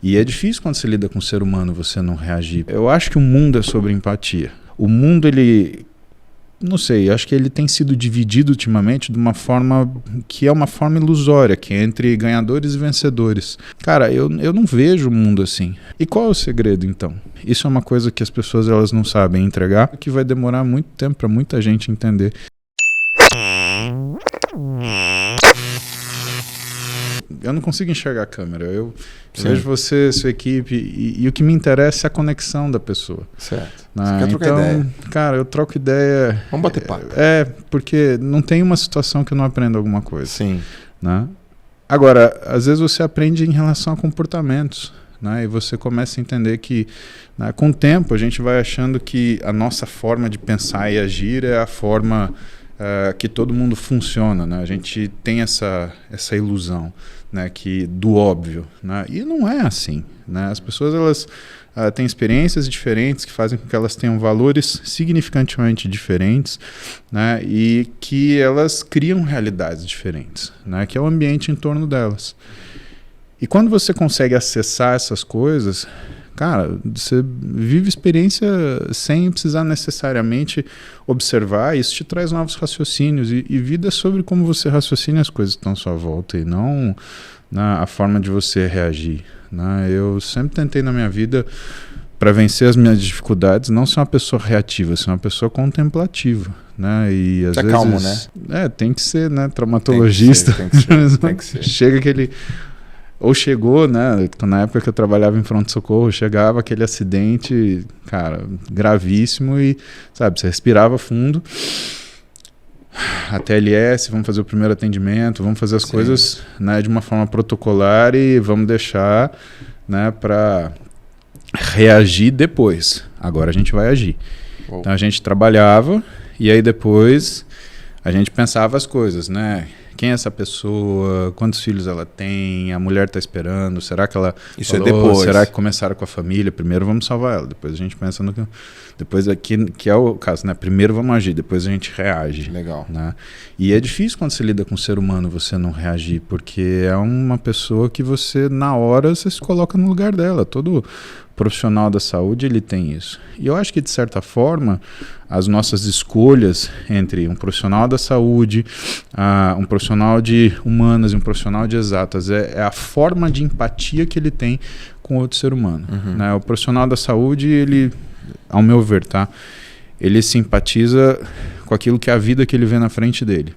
E é difícil quando você lida com o ser humano você não reagir. Eu acho que o mundo é sobre empatia. O mundo, ele... Não sei, acho que ele tem sido dividido ultimamente de uma forma que é uma forma ilusória, que é entre ganhadores e vencedores. Cara, eu não vejo o mundo assim. E qual é o segredo, então? Isso é uma coisa que as pessoas elas não sabem entregar, que vai demorar muito tempo para muita gente entender. Eu não consigo enxergar a câmera. Eu vejo você, sua equipe, e o que me interessa é a conexão da pessoa. Certo. Você quer trocar ideia? Cara, eu troco ideia. Vamos bater papo. Porque não tem uma situação que eu não aprendo alguma coisa. Sim. Né? Agora, às vezes você aprende em relação a comportamentos. Né? E você começa a entender que, né, com o tempo, a gente vai achando que a nossa forma de pensar e agir é a forma que todo mundo funciona. Né? A gente tem essa ilusão, né, do óbvio. Né? E não é assim. Né? As pessoas elas têm experiências diferentes que fazem com que elas tenham valores significativamente diferentes, né? E que elas criam realidades diferentes, né? Que é o ambiente em torno delas. E quando você consegue acessar essas coisas, cara, você vive experiência sem precisar necessariamente observar, e isso te traz novos raciocínios, e vida é sobre como você raciocina as coisas que estão à sua volta, e não a forma de você reagir. Né? Eu sempre tentei na minha vida, para vencer as minhas dificuldades, não ser uma pessoa reativa, ser uma pessoa contemplativa. Né? E às vezes, calmo, né? Tem que ser, né? Traumatologista. Tem que ser. Chega aquele... Ou chegou, né, na época que eu trabalhava em pronto-socorro, chegava aquele acidente, cara, gravíssimo e, sabe, você respirava fundo, a TLS, vamos fazer o primeiro atendimento, vamos fazer as coisas, né, de uma forma protocolar e vamos deixar, né, para reagir depois. Agora a gente vai agir. Uou. Então a gente trabalhava e aí depois a gente pensava as coisas, né? Quem é essa pessoa? Quantos filhos ela tem? A mulher está esperando? Será que ela Isso falou? É depois. Será que começaram com a família? Primeiro vamos salvar ela, depois a gente pensa no que... Depois aqui, que é o caso, né? Primeiro vamos agir, depois a gente reage. Legal. Né? E é difícil quando você lida com um ser humano você não reagir, porque é uma pessoa que você, na hora, você se coloca no lugar dela. Todo profissional da saúde, ele tem isso. E eu acho que, de certa forma, as nossas escolhas entre um profissional da saúde, um profissional de humanas e um profissional de exatas, é a forma de empatia que ele tem com outro ser humano. Uhum. Né? O profissional da saúde, ele, ao meu ver, tá? Ele simpatiza com aquilo que é a vida que ele vê na frente dele.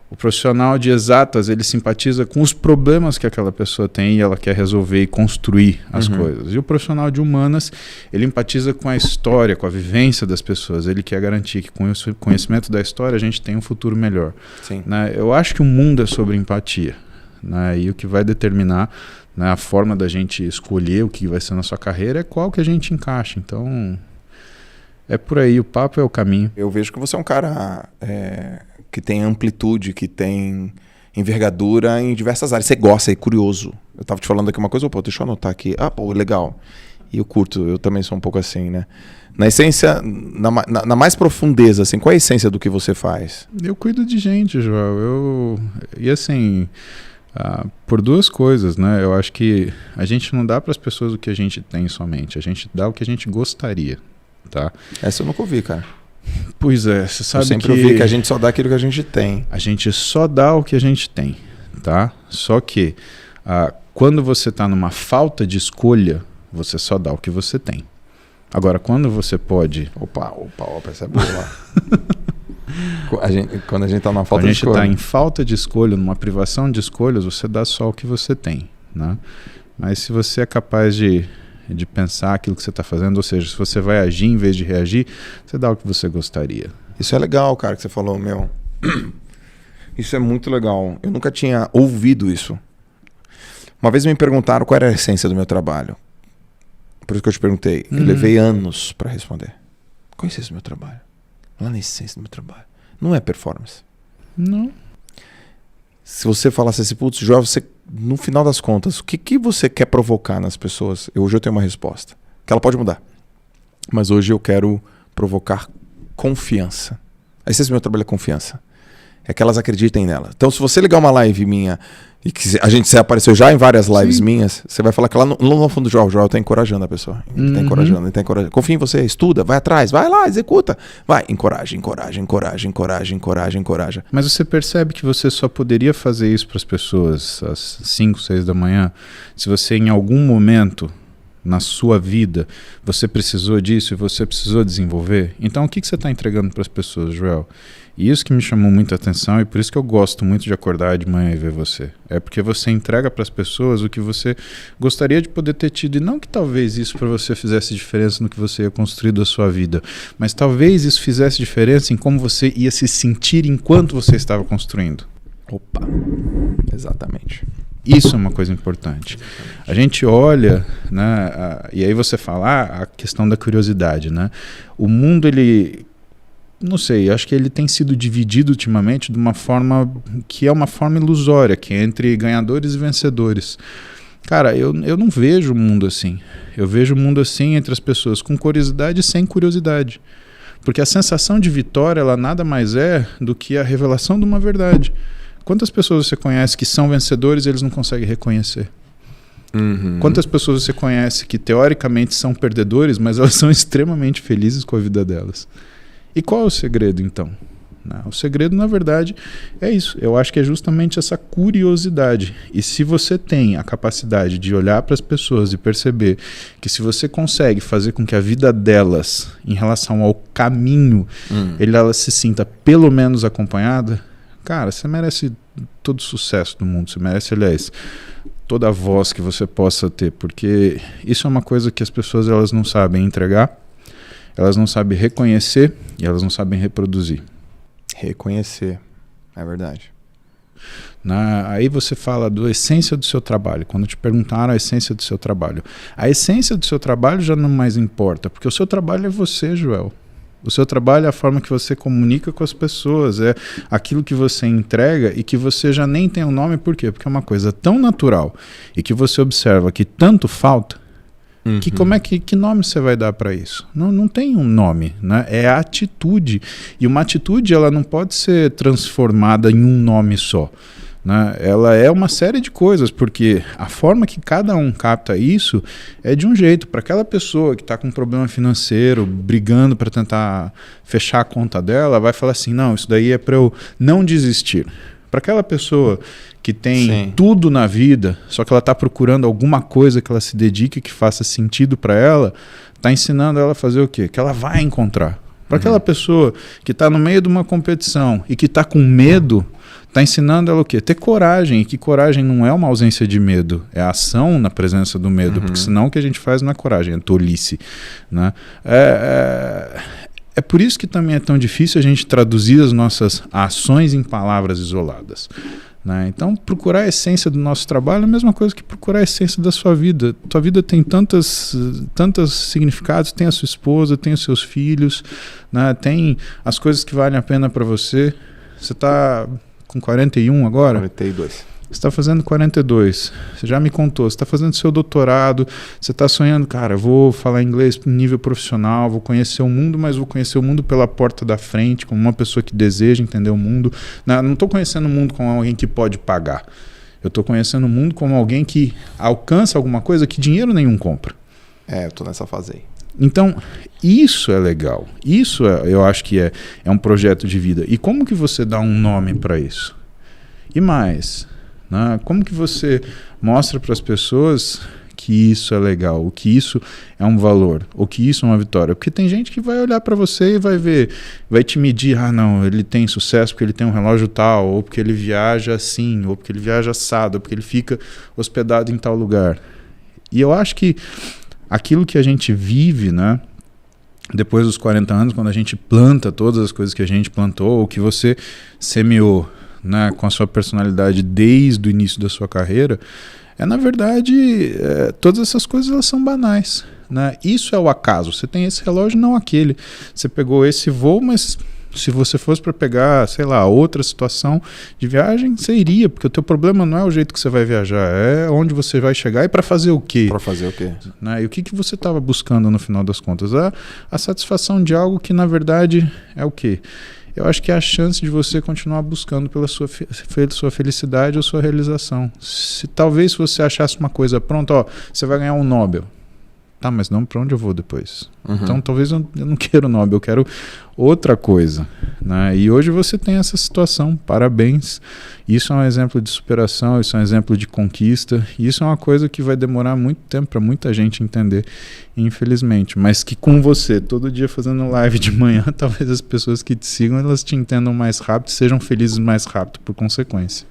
O profissional de exatas, ele simpatiza com os problemas que aquela pessoa tem e ela quer resolver e construir as coisas. E o profissional de humanas, ele empatiza com a história, com a vivência das pessoas. Ele quer garantir que com o conhecimento da história a gente tem um futuro melhor. Sim. Né? Eu acho que o mundo é sobre empatia. Né? E o que vai determinar, né, a forma da gente escolher o que vai ser na sua carreira é qual que a gente encaixa. Então, é por aí, o papo é o caminho. Eu vejo que você é um cara... que tem amplitude, que tem envergadura em diversas áreas. Você gosta, é curioso. Eu tava te falando aqui uma coisa, deixa eu anotar aqui. Legal. E eu curto, eu também sou um pouco assim, né? Na essência, na mais profundeza, assim, qual é a essência do que você faz? Eu cuido de gente, João. E assim, por duas coisas, né? Eu acho que a gente não dá para as pessoas o que a gente tem somente. A gente dá o que a gente gostaria, tá? Essa eu nunca ouvi, cara. Pois é, você sabe que... Eu sempre ouvi que a gente só dá aquilo que a gente tem. A gente só dá o que a gente tem, tá? Só que quando você está numa falta de escolha, você só dá o que você tem. Agora, quando você pode... Opa, essa é boa lá. Quando a gente está numa falta de escolha... Quando a gente está em falta de escolha, numa privação de escolhas, você dá só o que você tem, né? Mas se você é capaz de pensar aquilo que você está fazendo, ou seja, se você vai agir em vez de reagir, você dá o que você gostaria. Isso é legal, cara, que você falou, meu. Isso é muito legal. Eu nunca tinha ouvido isso. Uma vez me perguntaram qual era a essência do meu trabalho. Por isso que eu te perguntei. Eu levei anos para responder. Qual é a essência do meu trabalho? Lá na essência do meu trabalho. Não é performance. Não. Se você falasse assim, putz, João, você, no final das contas, o que você quer provocar nas pessoas? Hoje eu tenho uma resposta. Que ela pode mudar. Mas hoje eu quero provocar confiança. A essência do meu trabalho é confiança. é que elas acreditem nela. Então, se você ligar uma live minha e que você apareceu já em várias lives minhas, você vai falar que lá no fundo do Joel tá encorajando a pessoa. Ele tá encorajando, ele tá encorajando. Confia em você, estuda, vai atrás, vai lá, executa. Vai, encoraja. Mas você percebe que você só poderia fazer isso para as pessoas às 5, 6 da manhã se você em algum momento na sua vida você precisou disso e você precisou desenvolver? Então o que você está entregando para as pessoas, Joel? E isso que me chamou muita atenção e por isso que eu gosto muito de acordar de manhã e ver você. É porque você entrega para as pessoas o que você gostaria de poder ter tido. E não que talvez isso para você fizesse diferença no que você ia construir da sua vida, mas talvez isso fizesse diferença em como você ia se sentir enquanto você estava construindo. Opa, exatamente. Isso é uma coisa importante. A gente olha, né, e aí você fala a questão da curiosidade, né? O mundo, ele... Não sei, acho que ele tem sido dividido ultimamente de uma forma que é uma forma ilusória, que é entre ganhadores e vencedores. Cara, eu não vejo o mundo assim. Eu vejo o mundo assim entre as pessoas com curiosidade e sem curiosidade. Porque a sensação de vitória, ela nada mais é do que a revelação de uma verdade. Quantas pessoas você conhece que são vencedores e eles não conseguem reconhecer? Quantas pessoas você conhece que teoricamente são perdedores, mas elas são extremamente felizes com a vida delas? E qual é o segredo, então? O segredo, na verdade, é isso. Eu acho que é justamente essa curiosidade. E se você tem a capacidade de olhar para as pessoas e perceber que se você consegue fazer com que a vida delas, em relação ao caminho, ela se sinta pelo menos acompanhada, cara, você merece todo o sucesso do mundo. Você merece, aliás, toda a voz que você possa ter. Porque isso é uma coisa que as pessoas elas não sabem entregar. Elas não sabem reconhecer e elas não sabem reproduzir. Reconhecer, é verdade. Aí você fala da essência do seu trabalho. Quando te perguntaram a essência do seu trabalho. A essência do seu trabalho já não mais importa, porque o seu trabalho é você, Joel. O seu trabalho é a forma que você comunica com as pessoas, é aquilo que você entrega e que você já nem tem um nome. Por quê? Porque é uma coisa tão natural e que você observa que tanto falta, que nome você vai dar para isso? Não tem um nome, né? É a atitude. E uma atitude ela não pode ser transformada em um nome só, né? Ela é uma série de coisas, porque a forma que cada um capta isso é de um jeito. Para aquela pessoa que está com um problema financeiro, brigando para tentar fechar a conta dela, vai falar assim, não, isso daí é para eu não desistir. Para aquela pessoa que tem tudo na vida, só que ela está procurando alguma coisa que ela se dedique, que faça sentido para ela, está ensinando ela a fazer o quê? Que ela vai encontrar. Para aquela pessoa que está no meio de uma competição e que está com medo, está ensinando ela o quê? Ter coragem. E que coragem não é uma ausência de medo, é a ação na presença do medo, porque senão o que a gente faz não é coragem, é tolice, né? É por isso que também é tão difícil a gente traduzir as nossas ações em palavras isoladas, né? Então, procurar a essência do nosso trabalho é a mesma coisa que procurar a essência da sua vida. Tua vida tem tantos significados, tem a sua esposa, tem os seus filhos, né? Tem as coisas que valem a pena para você. Você está com 41 agora? 42. Você está fazendo 42, você já me contou, você está fazendo seu doutorado, você está sonhando, cara, eu vou falar inglês no nível profissional, vou conhecer o mundo, mas vou conhecer o mundo pela porta da frente, como uma pessoa que deseja entender o mundo. Não estou conhecendo o mundo como alguém que pode pagar, eu estou conhecendo o mundo como alguém que alcança alguma coisa que dinheiro nenhum compra. Eu estou nessa fase aí. Então, isso é legal, isso eu acho que é um projeto de vida. E como que você dá um nome para isso? E mais... Como que você mostra para as pessoas que isso é legal, o que isso é um valor, o que isso é uma vitória? Porque tem gente que vai olhar para você e vai ver, vai te medir, não, ele tem sucesso porque ele tem um relógio tal, ou porque ele viaja assim, ou porque ele viaja assado, ou porque ele fica hospedado em tal lugar. E eu acho que aquilo que a gente vive, né, depois dos 40 anos, quando a gente planta todas as coisas que a gente plantou, ou que você semeou, né, com a sua personalidade desde o início da sua carreira, na verdade, todas essas coisas elas são banais, né? Isso é o acaso. Você tem esse relógio, não aquele. Você pegou esse voo, mas se você fosse para pegar, sei lá, outra situação de viagem, você iria, porque o teu problema não é o jeito que você vai viajar, é onde você vai chegar e para fazer o quê? Para fazer o quê? Né? E o que você estava buscando no final das contas? A satisfação de algo que, na verdade, é o quê? eu acho que é a chance de você continuar buscando pela sua felicidade ou sua realização. Talvez se você achasse uma coisa pronta, ó, você vai ganhar um Nobel. Tá, mas não para onde eu vou depois. Então talvez eu não quero o Nobel, eu quero outra coisa, né? E hoje você tem essa situação, parabéns. Isso é um exemplo de superação, isso é um exemplo de conquista. Isso é uma coisa que vai demorar muito tempo para muita gente entender, infelizmente. Mas que com você, todo dia fazendo live de manhã, talvez as pessoas que te sigam, elas te entendam mais rápido e sejam felizes mais rápido por consequência.